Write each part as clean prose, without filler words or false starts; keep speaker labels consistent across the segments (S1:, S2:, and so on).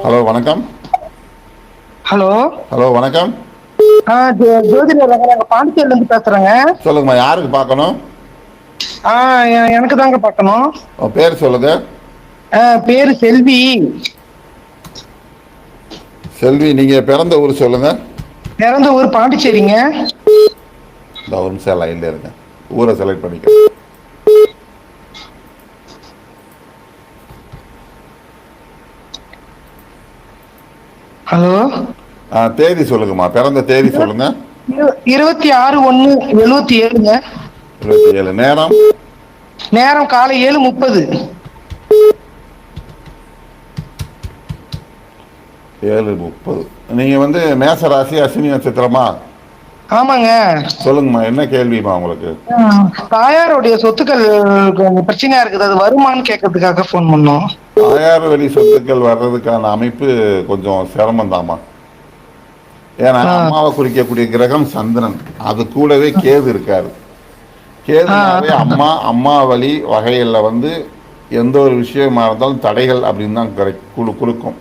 S1: Hello வணக்கம்.
S2: Hello.
S1: Hello வணக்கம்.
S2: ஜோதிடர் நாங்க பாண்டிச்சேரியில இருந்து பேசுறேங்க.
S1: சொல்லுங்கம்மா, யாருக்கு பார்க்கணும்?
S2: எனக்கு தாங்க பார்க்கணும்.
S1: பேர் சொல்லுங்க.
S2: பேரு செல்வி.
S1: செல்வி, நீங்க பிறந்த ஊர் சொல்லுங்க.
S2: பிறந்த ஊர் பாண்டிச்சேரிங்க.
S1: இந்த ஒரு நிமிஷம் லைன்ல இருங்க, ஊரை செலக்ட் பண்ணிக்க.
S2: ஹலோ.
S1: தேதி சொல்லுங்கம்மா, பிறந்த தேதி சொல்லுங்க.
S2: 26/1/77ங்க.
S1: 27. நேரம்?
S2: நேரம் காலை 7:30.
S1: 7:30. நீங்க மேச ராசி, அஸ்வினி நட்சத்திரமா?
S2: ஆமாங்க.
S1: சொல்லுங்கம்மா, என்ன கேள்விமா உங்களுக்கு?
S2: தாயாருடைய சொத்துக்கள் கொஞ்சம் பிரச்சனையா இருக்குது, அது வருமானு கேட்கறதுக்காக போன் பண்ணோம்.
S1: தாயார் வழி சொத்துக்கள் வர்றதுக்கான அமைப்பு கொஞ்சம் சிரமம் தாமா. ஏன்னா அம்மாவை குறிக்கக்கூடிய கிரகம் சந்திரன், அது கூடவே கேது இருக்காரு. கேதுனாவே அம்மா வழி வகையில் எந்த ஒரு விஷயமா இருந்தாலும் தடைகள் அப்படின்னு தான் கொடுக்கும்.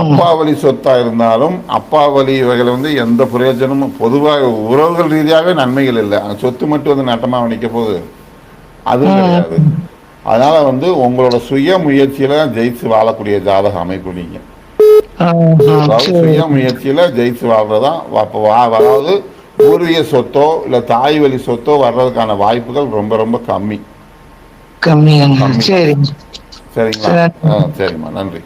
S1: அப்பா வழி சொத்தா இருந்தாலும் அப்பா வழி வகையில் எந்த பிரயோஜனமும், பொதுவாக உறவுகள் ரீதியாகவே நன்மைகள் இல்லை. சொத்து மட்டும் நட்டமா நிற்க போகுது, அதுவும் கிடையாது. அதனால உங்களோட சுய முயற்சியில ஜெயிச்சு வாழக்கூடிய ஜாதக அமைப்பு நீங்க. அதாவது சுய முயற்சியில ஜெயிச்சு வாழ்றதான். அதாவது பூர்வீக சொத்தோ இல்ல தாய் வழி சொத்தோ வர்றதுக்கான வாய்ப்புகள் ரொம்ப ரொம்ப கம்மி.
S2: சரிங்களா?
S1: சரிம்மா, நன்றி.